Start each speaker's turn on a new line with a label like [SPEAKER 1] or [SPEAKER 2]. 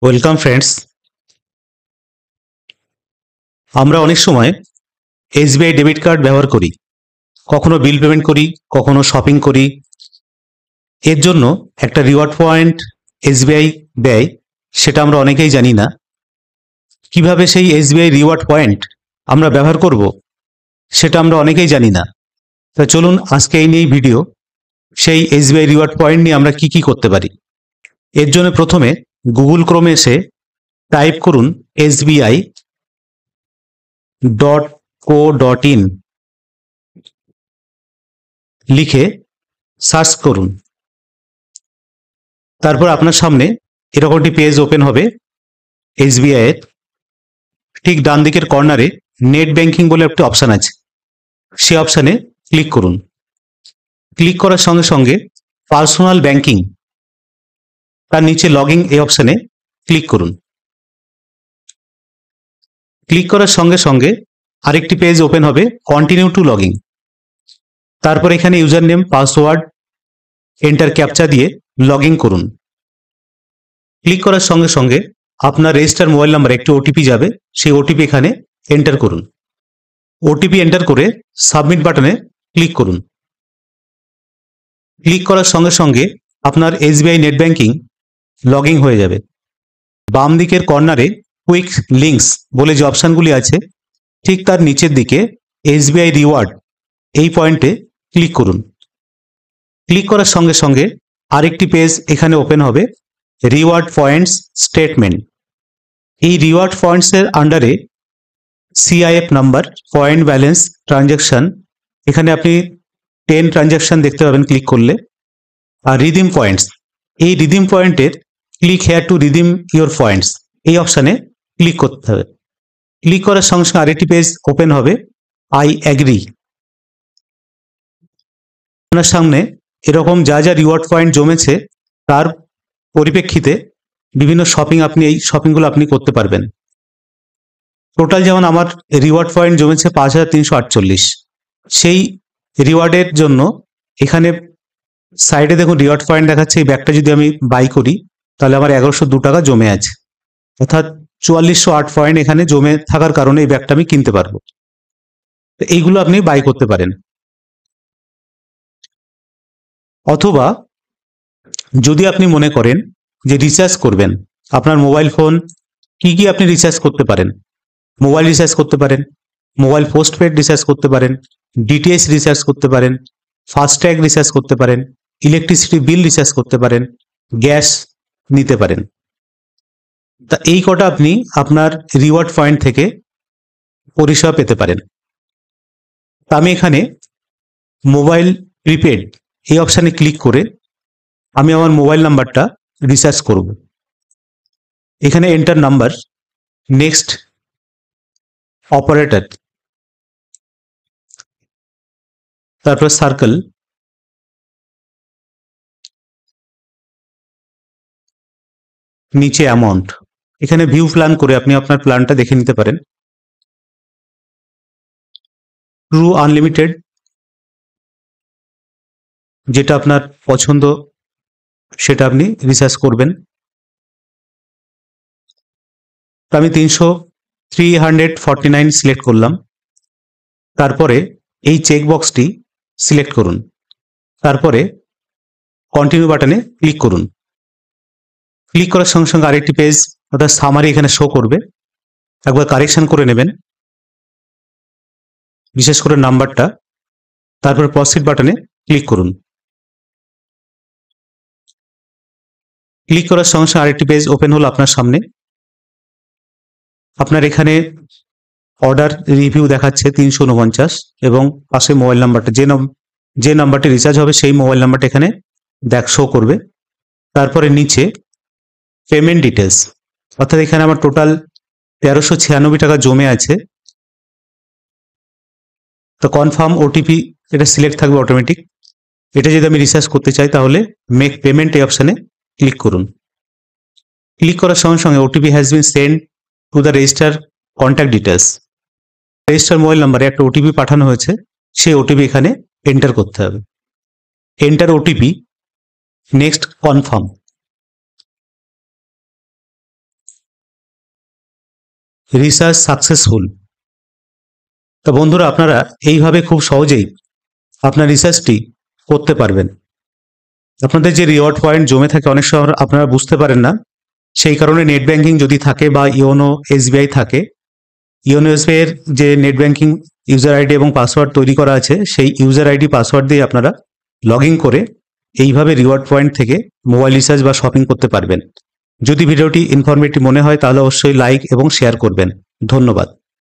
[SPEAKER 1] Welcome friends. আমরা অনেক সময় এসবিআই ডেবিট কার্ড ব্যবহার করি, কখনো বিল পেমেন্ট করি, কখনো শপিং করি। এর জন্য একটা রিওয়ার্ড পয়েন্ট এসবিআই দেয়, সেটা আমরা অনেকেই জানি না। কিভাবে সেই এসবিআই রিওয়ার্ড পয়েন্ট আমরা ব্যবহার করব সেটা আমরা অনেকেই জানি না। তা চলুন আজকে এই নিয়েই ভিডিও, সেই এসবিআই রিওয়ার্ড পয়েন্ট নিয়ে আমরা কি কি করতে পারি। এর জন্য প্রথমে গুগল ক্রোমে এসে টাইপ করুন sbi.co.in, লিখে সার্চ করুন। তারপর আপনার সামনে এরকম একটি পেজ ওপেন হবে এসবিআই এর। ঠিক ডান দিকের কর্নারে নেট ব্যাংকিং বলে একটি অপশন আছে, সেই অপশানে ক্লিক করুন। ক্লিক করার সঙ্গে সঙ্গে পার্সোনাল ব্যাংকিং, তার নিচে লগইন এই অপশানে ক্লিক করুন। ক্লিক করার সঙ্গে সঙ্গে আরেকটি পেজ ওপেন হবে কন্টিনিউ টু লগইন। তারপর এখানে user name, password, enter captcha দিয়ে লগইন করুন। ক্লিক করার সঙ্গে সঙ্গে আপনার রেজিস্টার মোবাইল নাম্বার একটি ওটিপি যাবে, সেই ওটিপি এখানে এন্টার করুন। ওটিপি এন্টার করে সাবমিট বাটনে ক্লিক করুন। ক্লিক করার সঙ্গে সঙ্গে আপনার এসবিআই নেট ব্যাংকিং লগইন হয়ে যাবে। বাম দিকের কর্নারে কুইক লিঙ্কস বলে যে অপশানগুলি আছে, ঠিক তার নিচের দিকে এসবিআই রিওয়ার্ড এই পয়েন্টে ক্লিক করুন। ক্লিক করার সঙ্গে সঙ্গে আরেকটি পেজ এখানে ওপেন হবে, রিওয়ার্ড পয়েন্টস স্টেটমেন্ট। এই রিওয়ার্ড পয়েন্টসের আন্ডারে CIF number, point balance, transaction, এখানে আপনি 10 ট্রানজ্যাকশন দেখতে পাবেন ক্লিক করলে। আর রিডিম পয়েন্টস, এই রিডিম পয়েন্টের click here two redeem your points এই অপশানে ক্লিক করতে হবে। ক্লিক করার সঙ্গে সঙ্গে আরেকটি পেজ ওপেন হবে, আই অ্যাগ্রি। আপনার সামনে এরকম যা যা রিওয়ার্ড পয়েন্ট জমেছে তার পরিপ্রেক্ষিতে বিভিন্ন আপনি এই শপিংগুলো আপনি করতে পারবেন। টোটাল যেমন আমার রিওয়ার্ড পয়েন্ট জমেছে 5348। সেই রিওয়ার্ডের জন্য এখানে সাইডে দেখুন রিওয়ার্ড পয়েন্ট দেখাচ্ছে। এই ব্যাগটা যদি আমি বাই করি তাহলে আমার 1102 টাকা জমে আছে, অর্থাৎ 4408 পয়েন্ট এখানে জমে থাকার কারণে এই ব্যাগটা আমি কিনতে পারবো। তো এইগুলো আপনি বাই করতে পারেন। অথবা যদি আপনি মনে করেন যে রিচার্জ করবেন, আপনার মোবাইল ফোন কি কি আপনি রিচার্জ করতে পারেন, মোবাইল রিচার্জ করতে পারেন, মোবাইল পোস্টপেড রিচার্জ করতে পারেন, ডিটিএইচ রিচার্জ করতে পারেন, ফাস্ট্যাগ রিচার্জ করতে পারেন, ইলেকট্রিসিটি বিল রিচার্জ করতে পারেন, গ্যাস নিতে পারেন। তা এই কটা আপনি আপনার রিওয়ার্ড পয়েন্ট থেকে পরিষেবা পেতে পারেন। তা আমি এখানে মোবাইল প্রিপেড এই অপশানে ক্লিক করে আমি আমার মোবাইল নাম্বারটা রিচার্জ করব। এখানে এন্টার নাম্বার, নেক্সট অপারেটর, তারপর সার্কেল, নিচে অ্যামাউন্ট। এখানে ভিউ প্ল্যান করে আপনি আপনার প্ল্যানটা দেখে নিতে পারেন। ট্রু আনলিমিটেড, যেটা আপনার পছন্দ সেটা আপনি রিচার্জ করবেন। তো আমি 349 সিলেক্ট করলাম। তারপরে এই চেকবক্সটি সিলেক্ট করুন। তারপরে কন্টিনিউ বাটনে ক্লিক করুন। ক্লিক করার সঙ্গে সঙ্গে আরেকটি পেজ অর্থাৎ সামারি এখানে শো করবে। একবার কারেকশন করে নেবেন, বিশেষ করে নাম্বারটা। তারপরে প্রসিড বাটনে ক্লিক করুন। ক্লিক করার সঙ্গে সঙ্গে আরেকটি পেজ ওপেন হলো আপনার সামনে। আপনার এখানে অর্ডার রিভিউ দেখাচ্ছে 349 এবং পাশে মোবাইল নাম্বারটা, যে নাম্বারটি রিচার্জ হবে সেই মোবাইল নাম্বারটা এখানে শো করবে। তারপরে নিচে পেমেন্ট ডিটেলস, অর্থাৎ এখানে আমার টোটাল 1396 টাকা জমে আছে। তো কনফার্ম ওটিপি এটা সিলেক্ট থাকবে অটোমেটিক। এটা যদি আমি রিচার্জ করতে চাই তাহলে মেক পেমেন্ট এই অপশানে ক্লিক করুন। ক্লিক করার সঙ্গে সঙ্গে OTP has been send to the register contact details. Register mobile নাম্বারে একটা ওটিপি পাঠানো হয়েছে, সেই ওটিপি এখানে এন্টার করতে হবে। Enter OTP, next confirm. Research successful. তো বন্ধুরা, আপনারা এইভাবে খুব সহজেই আপনার রিসার্চটি করতে পারবেন। আপনাদের যে রিওয়ার্ড পয়েন্ট জমে থাকে অনেক সময় আপনারা বুঝতে পারেন না, সেই কারণে নেট ব্যাংকিং যদি থাকে বা ইওনো এসবিআই থাকে, ইওনো এসবিআই এর যে নেট ব্যাংকিং ইউজার আইডি এবং পাসওয়ার্ড তৈরি করা আছে, সেই ইউজার আইডি পাসওয়ার্ড দিয়ে আপনারা লগ ইন করে এইভাবে রিওয়ার্ড পয়েন্ট থেকে মোবাইল রিচার্জ বা শপিং করতে পারবেন। যদি ভিডিওটি ইনফরমেটিভ মনে হয় তাহলে অবশ্যই লাইক এবং শেয়ার করবেন। ধন্যবাদ।